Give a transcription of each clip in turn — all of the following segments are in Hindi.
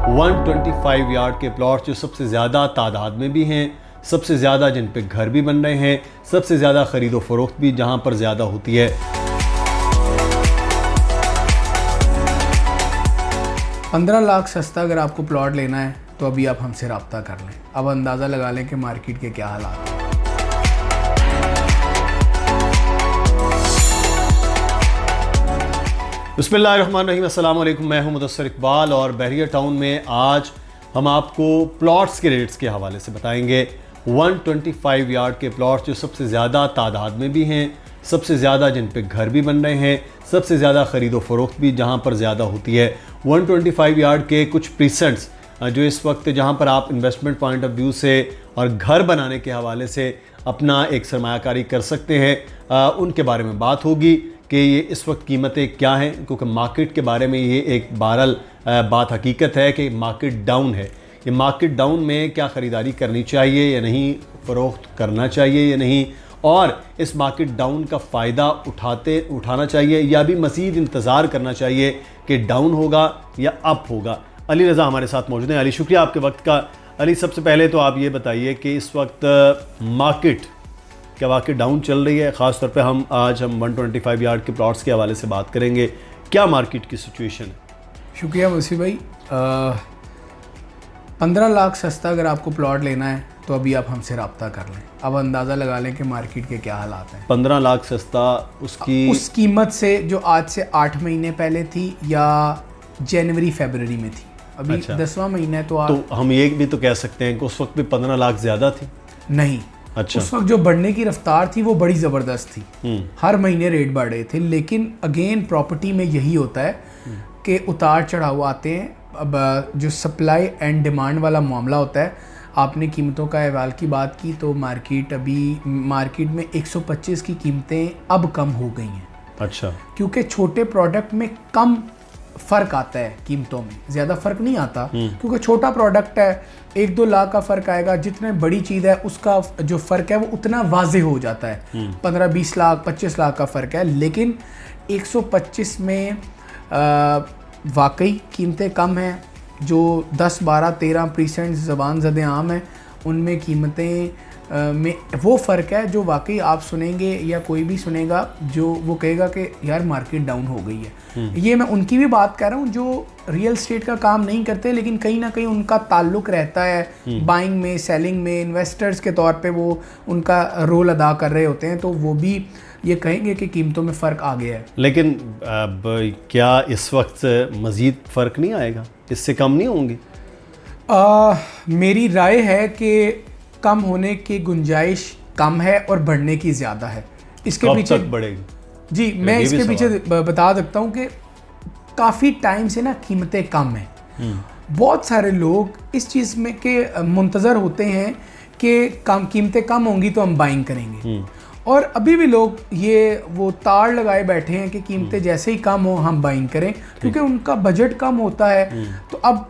125 यार्ड के प्लॉट जो सबसे ज़्यादा तादाद में भी हैं, सबसे ज़्यादा जिन पे घर भी बन रहे हैं, सबसे ज़्यादा ख़रीदो फरोख्त भी जहां पर ज़्यादा होती है। 15 लाख सस्ता अगर आपको प्लॉट लेना है तो अभी आप हमसे रब्ता कर लें। अब अंदाज़ा लगा लें कि मार्केट के क्या हालात हैं। बिस्मिल्लाहिर्रहमानिर्रहीम, अस्सलाम वालेकुम। मैं हूं मुदस्सिर इकबाल और बहरिया टाउन में आज हम आपको प्लॉट्स के रेट्स के हवाले से बताएंगे। 125 यार्ड के प्लॉट्स जो सबसे ज़्यादा तादाद में भी हैं, सबसे ज़्यादा जिन पे घर भी बन रहे हैं, सबसे ज़्यादा ख़रीदो फरोख्त भी जहां पर ज़्यादा होती है। 125 यार्ड के कुछ प्रीसेंट्स जो इस वक्त जहां पर आप इन्वेस्टमेंट पॉइंट ऑफ व्यू से और घर बनाने के हवाले से अपना एक सरमायाकारी कर सकते हैं, उनके बारे में बात होगी कि ये इस वक्त कीमतें क्या हैं, क्योंकि मार्केट के बारे में ये एक बहरहाल बात हकीकत है कि मार्केट डाउन है। ये मार्केट डाउन में क्या ख़रीदारी करनी चाहिए या नहीं, फ़रोख्त करना चाहिए या नहीं, और इस मार्केट डाउन का फ़ायदा उठाना चाहिए या भी मज़ीद इंतज़ार करना चाहिए कि डाउन होगा या अप होगा। अली रज़ा हमारे साथ मौजूद हैं। अली, शुक्रिया आपके वक्त का। अली, सबसे पहले तो आप ये बताइए कि इस वक्त मार्केट क्या वाकई डाउन चल रही है? ख़ास तौर पे हम 125 यार्ड के प्लॉट्स के हवाले से बात करेंगे। क्या मार्केट की सिचुएशन है? शुक्रिया वसी भाई। 15 लाख सस्ता अगर आपको प्लॉट लेना है तो अभी आप हमसे रब्ता कर लें। अब अंदाज़ा लगा लें कि मार्केट के क्या हालात हैं। 15 लाख सस्ता उस कीमत से जो आज से 8 महीने पहले थी या जनवरी फरवरी में थी। अभी 10वां महीना है तो हम ये भी तो कह सकते हैं कि उस वक्त भी 15 लाख ज़्यादा थी। नहीं, अच्छा, उस वक्त जो बढ़ने की रफ्तार थी वो बड़ी ज़बरदस्त थी। हर महीने रेट बढ़ रहे थे, लेकिन अगेन प्रॉपर्टी में यही होता है कि उतार चढ़ाव आते हैं। अब जो सप्लाई एंड डिमांड वाला मामला होता है, आपने कीमतों का अहवाल की बात की तो मार्केट में 125 की कीमतें अब कम हो गई हैं। अच्छा, क्योंकि छोटे प्रोडक्ट में कम फ़र्क आता है, कीमतों में ज़्यादा फ़र्क नहीं आता क्योंकि छोटा प्रोडक्ट है। 1-2 लाख का फ़र्क आएगा, जितने बड़ी चीज़ है उसका जो फ़र्क है वो उतना वाज़ेह हो जाता है। 15-20 लाख 25 लाख का फ़र्क है, लेकिन 125 में वाकई कीमतें कम हैं। जो 10-12-13% ज़बान ज़द आम है उनमें कीमतें में वो फ़र्क है जो वाकई आप सुनेंगे या कोई भी सुनेगा जो वो कहेगा कि यार मार्केट डाउन हो गई है। ये मैं उनकी भी बात कर रहा हूँ जो रियल स्टेट का काम नहीं करते, लेकिन कहीं ना कहीं उनका ताल्लुक़ रहता है बाइंग में, सेलिंग में, इन्वेस्टर्स के तौर पे वो उनका रोल अदा कर रहे होते हैं, तो वो भी ये कहेंगे कि कीमतों में फ़र्क आ गया है। लेकिन अब क्या इस वक्त मज़ीद फ़र्क नहीं आएगा? इससे कम नहीं होंगे? मेरी राय है कि कम होने की गुंजाइश कम है और बढ़ने की ज़्यादा है। इसके पीछे तक बढ़ेगी? जी, मैं इसके पीछे बता सकता हूँ कि काफ़ी टाइम से ना कीमतें कम हैं। बहुत सारे लोग इस चीज़ में के मुंतज़र होते हैं कि कीमतें कम होंगी तो हम बाइंग करेंगे, और अभी भी लोग वो ताड़ लगाए बैठे हैं कि कीमतें जैसे ही कम हो हम बाइंग करें, क्योंकि उनका बजट कम होता है। तो अब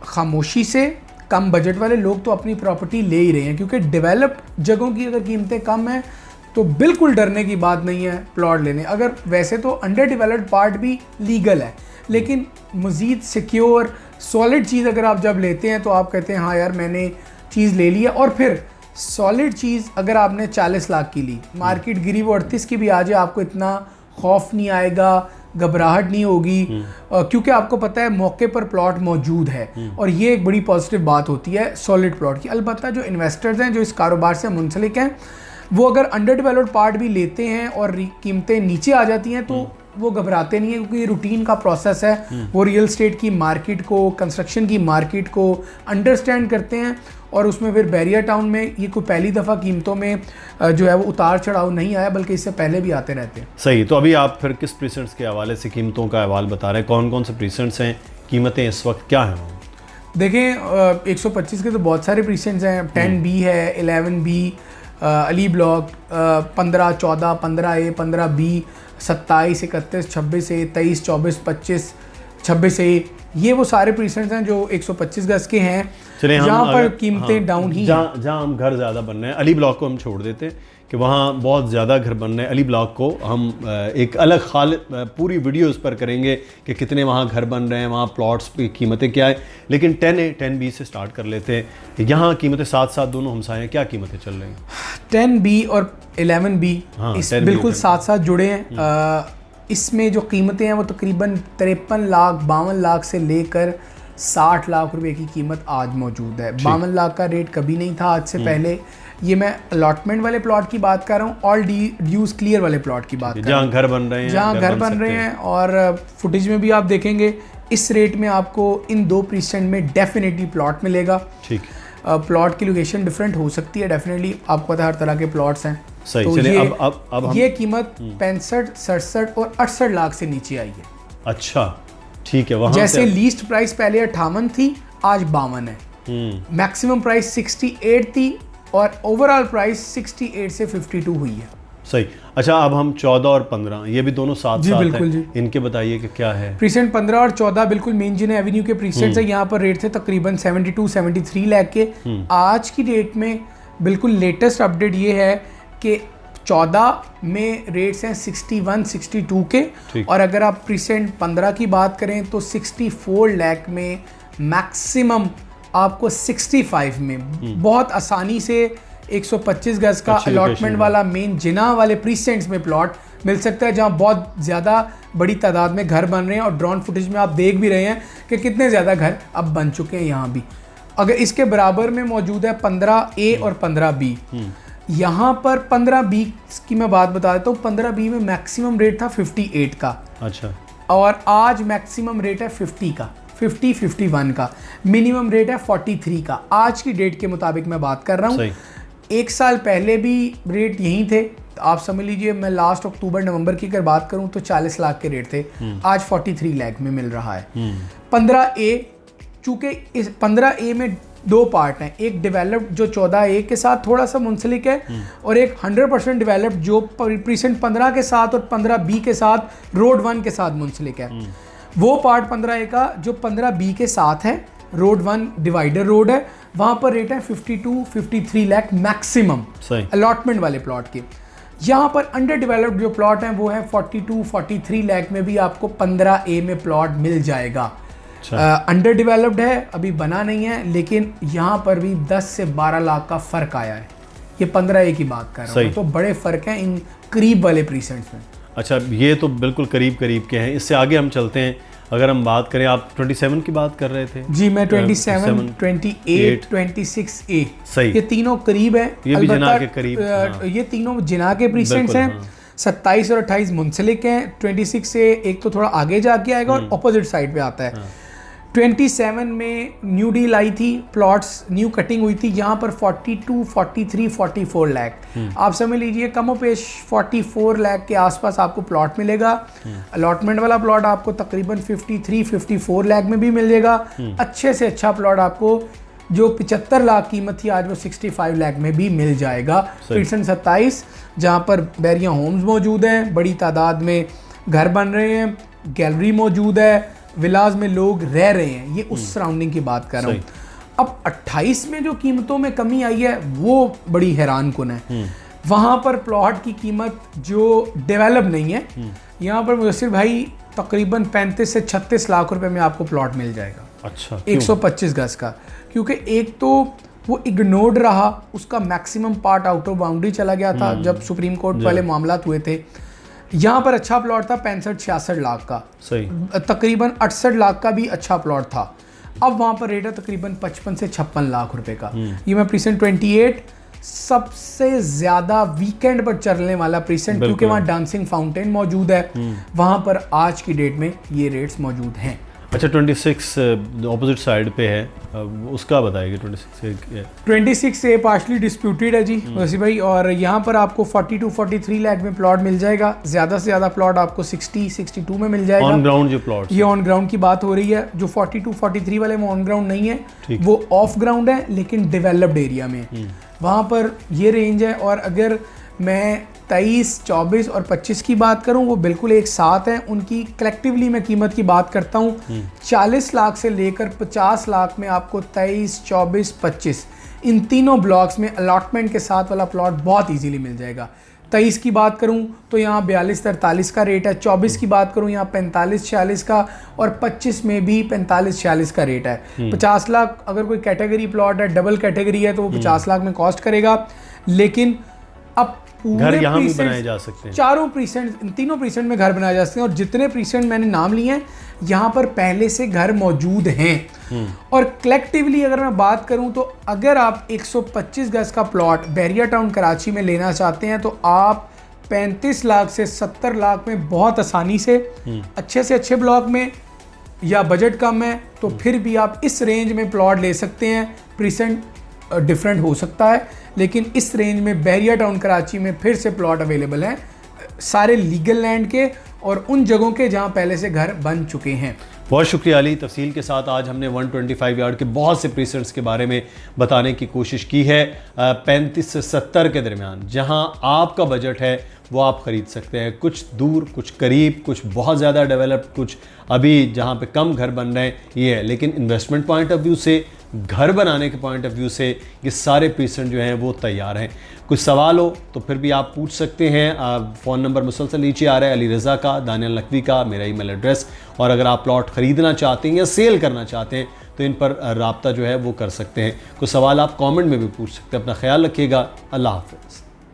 खामोशी से कम बजट वाले लोग तो अपनी प्रॉपर्टी ले ही रहे हैं, क्योंकि डेवलप्ड जगहों की अगर कीमतें कम हैं तो बिल्कुल डरने की बात नहीं है प्लॉट लेने। अगर वैसे तो अंडर डेवलप्ड पार्ट भी लीगल है, लेकिन मज़ीद सिक्योर सॉलिड चीज़ अगर आप जब लेते हैं तो आप कहते हैं हाँ यार मैंने चीज़ ले ली है। और फिर सॉलिड चीज़ अगर आपने 40 लाख की ली, मार्केट गिरी वो 38 की भी आ जाए, आपको इतना खौफ नहीं आएगा, घबराहट नहीं होगी, क्योंकि आपको पता है मौके पर प्लॉट मौजूद है। और ये एक बड़ी पॉजिटिव बात होती है सॉलिड प्लॉट की। अलबत्ता जो इन्वेस्टर्स हैं जो इस कारोबार से मुंसलिक हैं, वो अगर अंडर डेवलप्ड पार्ट भी लेते हैं और कीमतें नीचे आ जाती हैं तो वो घबराते नहीं है, क्योंकि ये रूटीन का प्रोसेस है। वो रियल स्टेट की मार्केट को, कंस्ट्रक्शन की मार्केट को अंडरस्टैंड करते हैं, और उसमें फिर बैरिया टाउन में ये कोई पहली दफ़ा कीमतों में जो है वो उतार चढ़ाव नहीं आया, बल्कि इससे पहले भी आते रहते हैं। सही, तो अभी आप फिर किस प्रीसेंट्स के हवाले से कीमतों का अहवाल बता रहे हैं? कौन कौन से प्रीसेंट्स हैं, कीमतें इस वक्त क्या हैं? देखें 125 के तो बहुत सारे प्रीसेंट्स हैं। 10B है, 11B, Ali block, 15, 14, 15A, 15B, 27, 31, 26A, 23, 24, 25, 26A, ये वो सारे प्रीसेंट्स हैं जो 125 गज के हैं, जहाँ पर कीमतें डाउन ही जहाँ हम घर ज़्यादा बन रहे हैं। अली ब्लॉक को हम छोड़ देते हैं कि वहाँ बहुत ज़्यादा घर बन रहे हैं। अली ब्लॉक को हम एक अलग पूरी वीडियो इस पर करेंगे कि कितने वहाँ घर बन रहे हैं, वहाँ प्लॉट्स की कीमतें क्या है। लेकिन 10A 10B से स्टार्ट कर लेते हैं। यहाँ कीमतें साथ साथ दोनों हमसाए हैं, क्या कीमतें चल रही हैं? 10B और 11B बिल्कुल साथ साथ जुड़े हैं। इसमें जो कीमतें हैं वो तकरीबन 53 लाख 52 लाख से लेकर 60 लाख रुपए की कीमत आज मौजूद है। 52 लाख का रेट कभी नहीं था आज से पहले। ये मैं अलॉटमेंट वाले प्लॉट की बात कर रहा हूँ, ऑल ड्यूज क्लियर वाले प्लॉट की बात कर रहा हूँ, जहाँ घर बन रहे हैं, जहाँ घर बन रहे हैं। और फुटेज में भी आप देखेंगे इस रेट में आपको इन 2 प्रीसेंट में डेफिनेटली प्लॉट मिलेगा। ठीक, प्लॉट की लोकेशन डिफरेंट हो सकती है, डेफिनेटली आपको पता है हर तरह के प्लॉट्स हैं। सही, तो चलिए, अब ये कीमत 65, 67 और 68 लाख से नीचे आई है। अच्छा, ठीक है। वहाँ जैसे लीस्ट प्राइस पहले 58 थी, आज 52 है। मैक्सिमम प्राइस 68 थी और ओवरऑल प्राइस 68 से 52 हुई है। सही। अच्छा, अब हम 14 और 15 ये भी दोनों साथ जी, साथ बिल्कुल हैं। जी। इनके बताइए कि क्या है। प्रीसेंट 15 और 14 बिल्कुल मेन जिन एवेन्यू के प्रीसेंट्स है। यहाँ पर रेट थे तकरीबन 72-73 लाख के। आज की डेट में बिल्कुल लेटेस्ट अपडेट ये है कि 14 में रेट्स हैं 61-62 के, और अगर आप प्रीसेंट 15 की बात करें तो 64 लाख में, मैक्सिमम आपको 65 में बहुत आसानी से 125 गज का अलॉटमेंट वाला मेन जिना वाले प्रीसेंट्स में प्लॉट मिल सकता है, जहां बहुत ज़्यादा बड़ी तादाद में घर बन रहे हैं। और ड्रोन फुटेज में आप देख भी रहे हैं कि कितने ज़्यादा घर अब बन चुके हैं यहाँ भी। अगर इसके बराबर में मौजूद है 15A और 15B। यहाँ पर 15B की मैं बात बता देता हूँ। 15B में मैक्सिमम रेट था 58 का। अच्छा। और आज मैक्सिमम रेट है 50 का, 51 का। मिनिमम रेट है 43 का। आज की डेट के मुताबिक मैं बात कर रहा हूँ। एक साल पहले भी रेट यही थे। तो आप समझ लीजिए, मैं लास्ट अक्टूबर नवंबर की अगर बात करूं तो 40 लाख के रेट थे, आज 43 लाख में मिल रहा है। 15A, चूंकि इस 15A में 2 पार्ट हैं, एक डेवलप्ड जो 14A के साथ थोड़ा सा मुंसलिक है, और एक 100% डेवलप्ड जो प्रीसेंट 15 के साथ और 15B के साथ रोड 1 के साथ मुंसलिक है। वो पार्ट 15A का जो 15B के साथ है, रोड 1 डिवाइडर रोड है, वहां पर रेट है 52-53 लाख मैक्सिमम अलॉटमेंट वाले प्लॉट के। यहाँ पर अंडर डेवलप्ड जो प्लॉट हैं वो है 42-43 लाख में भी आपको 15A में प्लॉट मिल जाएगा। अंडर डेवलप्ड है, अभी बना नहीं है, लेकिन यहाँ पर भी 10 से 12 लाख का फ़र्क आया है। ये 15A की बात कर रहा हूँ, तो बड़े फ़र्क हैं इन करीब वाले प्रीसेंट्स में। अच्छा, ये तो बिल्कुल करीब करीब के हैं। इससे आगे हम चलते हैं। अगर हम बात करें, आप 27 की बात कर रहे थे। जी, मैं 27, 28, 26A, सही, ये तीनों करीब है। ये भी जिना के करीब, ये तीनों जिना के प्रीसेंट्स हैं। 27 और 28 मुंसलिक हैं। 26 से एक तो थोड़ा आगे जाके आएगा और अपोजिट साइड पे आता है। 27 में न्यू डील आई थी, प्लॉट्स न्यू कटिंग हुई थी, यहाँ पर 42, 43, 44 लाख। आप समझ लीजिए कमो पेश 44 लाख के आसपास आपको प्लॉट मिलेगा। अलॉटमेंट वाला प्लॉट आपको तकरीबन 53, 54 लाख में भी मिल जाएगा। अच्छे से अच्छा प्लॉट आपको जो 75 लाख कीमत थी, आज वो 65 लाख में भी मिल जाएगा। प्रीसेंट 27 जहाँ पर बैरिया होम्स मौजूद हैं, बड़ी तादाद में घर बन रहे हैं, गैलरी मौजूद है, विलाज में लोग रह रहे हैं। ये उस सराउंडिंग की बात कर रहा हूँ। अब 28 में जो कीमतों में कमी आई है वो बड़ी हैरान कुन है। वहाँ पर प्लॉट की कीमत जो डेवलप नहीं है, यहाँ पर मुयस्सिर भाई तकरीबन 35 से 36 लाख रुपए में आपको प्लॉट मिल जाएगा। अच्छा, 125 गज का। क्योंकि एक तो वो इग्नोर्ड रहा, उसका maximum part out of boundary चला गया था जब सुप्रीम कोर्ट वाले मामला हुए थे। यहाँ पर अच्छा प्लॉट था 65-66 लाख का, सही, तकरीबन 68 लाख का भी अच्छा प्लॉट था। अब वहाँ पर रेट है तकरीबन 55 से 56 लाख रुपए का। ये मैं प्रीसेंट 28 सबसे ज़्यादा वीकेंड पर चलने वाला प्रीसेंट, क्योंकि वहाँ डांसिंग फाउंटेन मौजूद है, वहाँ पर आज की डेट में ये रेट्स मौजूद हैं। अच्छा, 26 ऑपोजिट साइड पे है, उसका बताइए। 26 से पार्शली डिस्प्यूटेड है जी वैसे भाई, और यहाँ पर आपको 42-43 लाख में प्लॉट मिल जाएगा। ज़्यादा से ज़्यादा प्लॉट आपको 60-62 में मिल जाएगा। ऑन ग्राउंड जो प्लॉट, ये ऑन ग्राउंड की बात हो रही है। जो 42-43 वाले में ऑन ग्राउंड नहीं है, वो ऑफ ग्राउंड है, लेकिन डेवलप्ड एरिया में वहाँ पर ये रेंज है। और अगर मैं 23, 24 और 25 की बात करूं, वो बिल्कुल एक साथ हैं। उनकी कलेक्टिवली मैं कीमत की बात करता हूं, 40 लाख से लेकर 50 लाख में आपको 23, 24, 25 इन तीनों ब्लॉक्स में अलॉटमेंट के साथ वाला प्लॉट बहुत इजीली मिल जाएगा। 23 की बात करूं तो यहाँ 42-43 का रेट है, 24 की बात करूं यहाँ 45-46 का, और 25 में भी 45-46 का रेट है। 50 लाख अगर कोई कैटेगरी प्लॉट है, डबल कैटेगरी है, तो वो 50 लाख में कॉस्ट करेगा। लेकिन अब घर यहाँ भी बनाए जा सकते हैं, चारों प्रीसेंट, तीनों प्रीसेंट में घर बनाए जा सकते हैं, और जितने प्रीसेंट मैंने नाम लिए हैं यहाँ पर पहले से घर मौजूद हैं। और कलेक्टिवली अगर मैं बात करूं तो अगर आप 125 गज का प्लॉट बहरिया टाउन कराची में लेना चाहते हैं तो आप 35 लाख से 70 लाख में बहुत आसानी से अच्छे से अच्छे ब्लॉक में, या बजट कम है तो फिर भी आप इस रेंज में प्लॉट ले सकते हैं। प्रीसेंट डिफरेंट हो सकता है, लेकिन इस रेंज में बहरिया टाउन कराची में फिर से प्लॉट अवेलेबल हैं, सारे लीगल लैंड के और उन जगहों के जहां पहले से घर बन चुके हैं। बहुत शुक्रिया अली। तफसील के साथ आज हमने 125 यार्ड के बहुत से प्रीसेंट्स के बारे में बताने की कोशिश की है। 35 से 70 के दरमियान जहां आपका बजट है वो आप ख़रीद सकते हैं। कुछ दूर, कुछ करीब, कुछ बहुत ज़्यादा डेवलप्ड, कुछ अभी जहाँ पे कम घर बन रहे हैं, ये है। लेकिन इन्वेस्टमेंट पॉइंट ऑफ व्यू से, घर बनाने के पॉइंट ऑफ व्यू से ये सारे प्रीसेंट जो हैं वो तैयार हैं। कुछ सवाल हो तो फिर भी आप पूछ सकते हैं। फ़ोन नंबर मुसलसल नीचे आ रहा है, अली रज़ा का, दानियल नकवी का, मेरा ईमेल एड्रेस। और अगर आप प्लॉट ख़रीदना चाहते हैं या सेल करना चाहते हैं तो इन पर रब्ता जो है वो कर सकते हैं। कुछ सवाल आप कमेंट में भी पूछ सकते हैं। अपना ख्याल रखिएगा। अल्लाह हाफ़िज़।